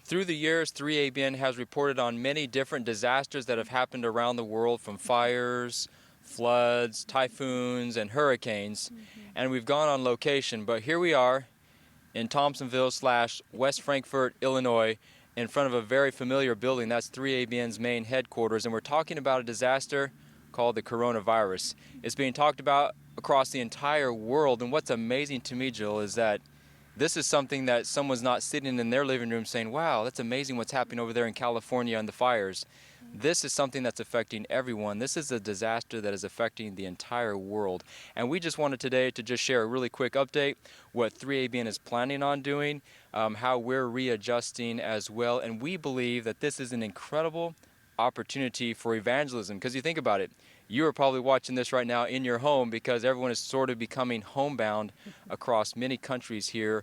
Through the years, 3ABN has reported on many different disasters that have happened around the world, from fires, floods, typhoons, and hurricanes. And we've gone on location, but here we are in Thompsonville/West Frankfort, Illinois, in front of a very familiar building. That's 3ABN's main headquarters, and we're talking about a disaster called the coronavirus. It's being talked about across the entire world, and what's amazing to me, Jill, is that this is something that someone's not sitting in their living room saying, wow, that's amazing what's happening over there in California and the fires. This is something that's affecting everyone. This is a disaster that is affecting the entire world. And we just wanted today to just share a really quick update, what 3ABN is planning on doing, how we're readjusting as well. And we believe that this is an incredible opportunity for evangelism, because you think about it, you are probably watching this right now in your home, because everyone is sort of becoming homebound across many countries here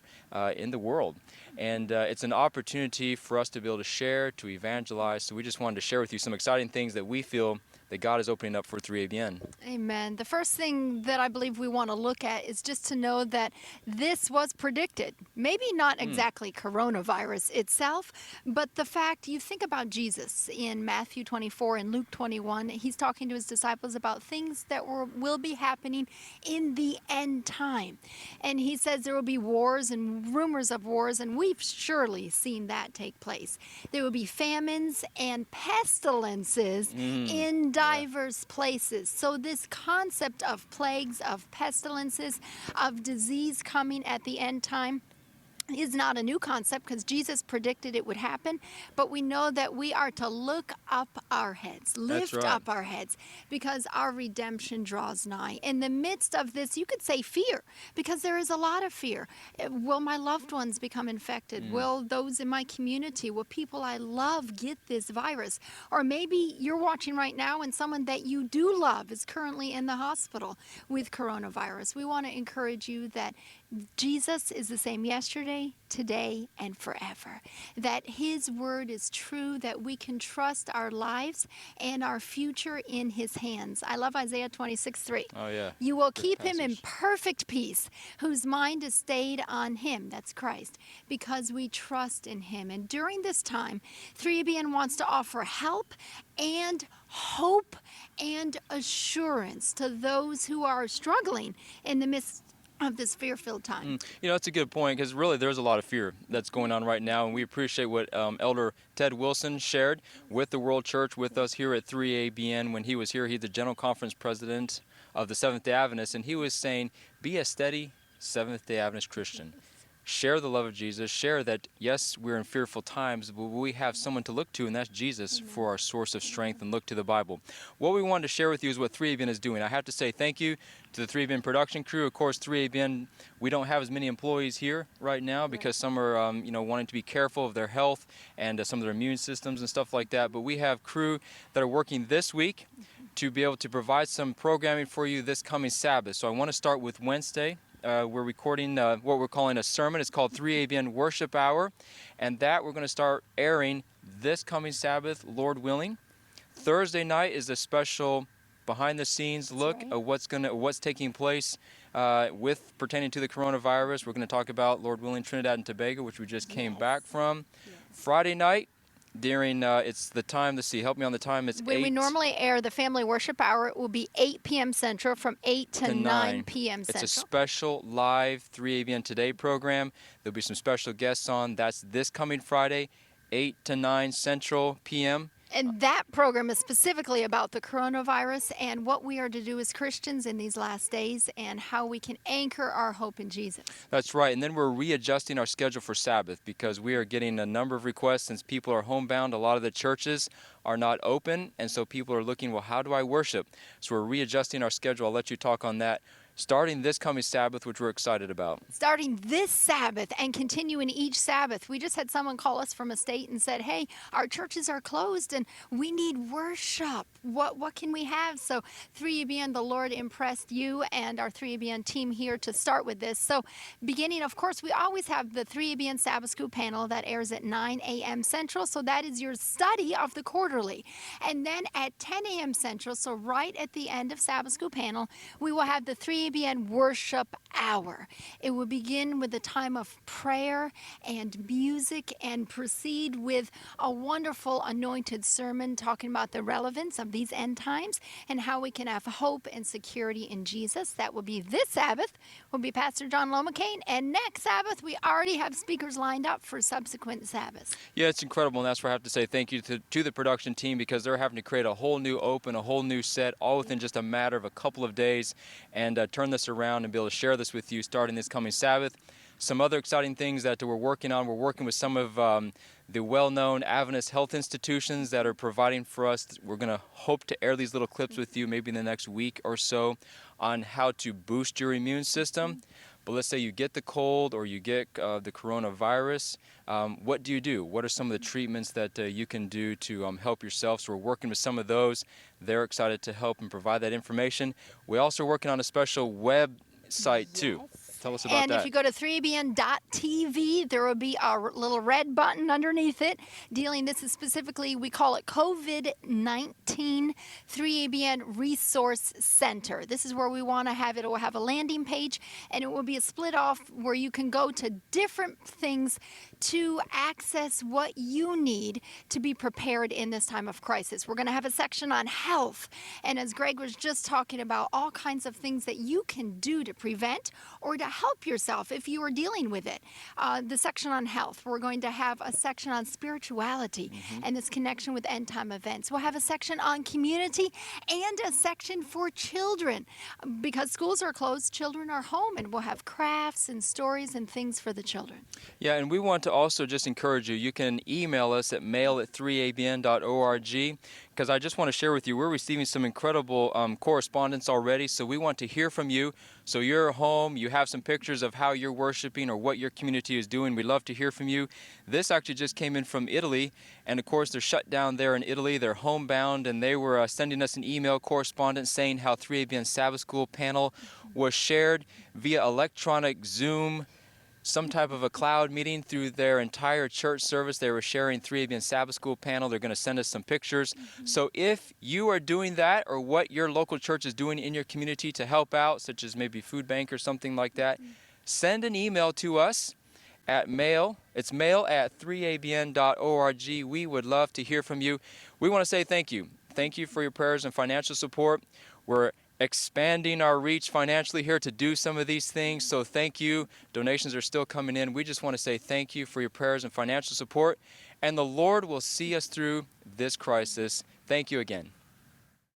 in the world. And it's an opportunity for us to be able to share, to evangelize. So we just wanted to share with you some exciting things that we feel that God is opening up for 3ABN. Amen. The first thing that I believe we want to look at is just to know that this was predicted. Maybe not exactly coronavirus itself, but the fact, you think about Jesus in Matthew 24 and Luke 21, he's talking to his disciples about things that will be happening in the end time. And he says there will be wars and rumors of wars, and we've surely seen that take place. There will be famines and pestilences in diverse places. So this concept of plagues, of pestilences, of disease coming at the end time is not a new concept, because Jesus predicted it would happen, but we know that we are to look up our heads, lift up our heads, because our redemption draws nigh. In the midst of this, you could say fear, because there is a lot of fear. Will my loved ones become infected? Will those in my community, will people I love get this virus? Or maybe you're watching right now and someone that you do love is currently in the hospital with coronavirus. We want to encourage you that Jesus is the same yesterday, today, and forever. That his word is true, that we can trust our lives and our future in his hands. I love Isaiah 26:3. Oh, yeah. You will keep him in perfect peace, whose mind is stayed on him, that's Christ, because we trust in him. And during this time, 3ABN wants to offer help and hope and assurance to those who are struggling in the midst of this fear-filled time. You know, that's a good point, because really there's a lot of fear that's going on right now, and we appreciate what Elder Ted Wilson shared with the World Church with us here at 3ABN when he was here. He's the General Conference President of the Seventh-day Adventists, and he was saying, be a steady Seventh-day Adventist Christian. Share the love of Jesus. Share that, yes, we're in fearful times, but we have someone to look to, and that's Jesus for our source of strength, and look to the Bible. What we wanted to share with you is what 3ABN is doing. I have to say thank you to the 3ABN production crew. Of course, 3ABN, we don't have as many employees here right now because some are, wanting to be careful of their health and some of their immune systems and stuff like that. But we have crew that are working this week to be able to provide some programming for you this coming Sabbath. So I want to start with Wednesday. We're recording what we're calling a sermon. It's called 3ABN Worship Hour, and that we're going to start airing this coming Sabbath, Lord willing. Thursday night is a special behind-the-scenes look at what's taking place with pertaining to the coronavirus. We're going to talk about, Lord willing, Trinidad and Tobago, which we just came back from. Friday night, during it's the time, let's see, help me on the time, it's when 8 we normally air the family worship hour, it will be 8 p.m. Central, from 8 to 9 p.m. Central. It's a special live 3ABN Today program. There'll be some special guests on. That's this coming Friday, 8 to 9 Central p.m. And that program is specifically about the coronavirus and what we are to do as Christians in these last days, and how we can anchor our hope in Jesus. That's right. And then we're readjusting our schedule for Sabbath, because we are getting a number of requests since people are homebound. A lot of the churches are not open, and so people are looking, well, how do I worship? So we're readjusting our schedule. I'll let you talk on that. Starting this coming Sabbath, which we're excited about. Starting this Sabbath and continuing each Sabbath. We just had someone call us from a state and said, hey, our churches are closed and we need worship. What can we have? So 3ABN, the Lord impressed you and our 3ABN team here to start with this. So beginning, of course, we always have the 3ABN Sabbath School panel that airs at 9 a.m. Central. So that is your study of the quarterly. And then at 10 a.m. Central, so right at the end of Sabbath School panel, we will have the 3 3ABN Worship Hour. It will begin with a time of prayer and music and proceed with a wonderful anointed sermon talking about the relevance of these end times and how we can have hope and security in Jesus. That will be this Sabbath, will be Pastor John Lomacane, and next Sabbath we already have speakers lined up for subsequent Sabbaths. Yeah, it's incredible, and that's where I have to say thank you to the production team, because they're having to create a whole new open, a whole new set, all within just a matter of a couple of days, and turn this around and be able to share this with you starting this coming Sabbath. Some other exciting things that we're working on. We're working with some of the well-known Adventist health institutions that are providing for us. We're going to hope to air these little clips with you maybe in the next week or so on how to boost your immune system. But let's say you get the cold or you get the coronavirus. What do you do? What are some of the treatments that you can do to help yourself? So we're working with some of those. They're excited to help and provide that information. We're also working on a special website too. Tell us about and that. if you go to 3abn.tv, there will be a little red button underneath it this is specifically, we call it COVID-19 3ABN Resource Center. This is where we want to have it. It will have a landing page, and it will be a split off where you can go to different things to access what you need to be prepared in this time of crisis. We're going to have a section on health, and as Greg was just talking about, all kinds of things that you can do to prevent or to help yourself if you are dealing with it. The section on health, we're going to have a section on spirituality and its connection with end time events. We'll have a section on community and a section for children. Because schools are closed, children are home, and we'll have crafts and stories and things for the children. Yeah, and we want to also just encourage you. You can email us at mail@3abn.org, because I just want to share with you, we're receiving some incredible correspondence already, so we want to hear from you. So you're home, you have some pictures of how you're worshiping or what your community is doing. We'd love to hear from you. This actually just came in from Italy, and of course they're shut down there in Italy. They're homebound, and they were sending us an email correspondence saying how 3ABN Sabbath School panel was shared via electronic Zoom, some type of a cloud meeting through their entire church service. They were sharing 3ABN Sabbath School panel. They're going to send us some pictures. So if you are doing that, or what your local church is doing in your community to help out, such as maybe food bank or something like that, send an email to us at mail. It's mail@3abn.org. We would love to hear from you. We want to say thank you. Thank you for your prayers and financial support. We're expanding our reach financially here to do some of these things, so thank you. Donations are still coming in. We just want to say thank you for your prayers and financial support, and the Lord will see us through this crisis. Thank you again.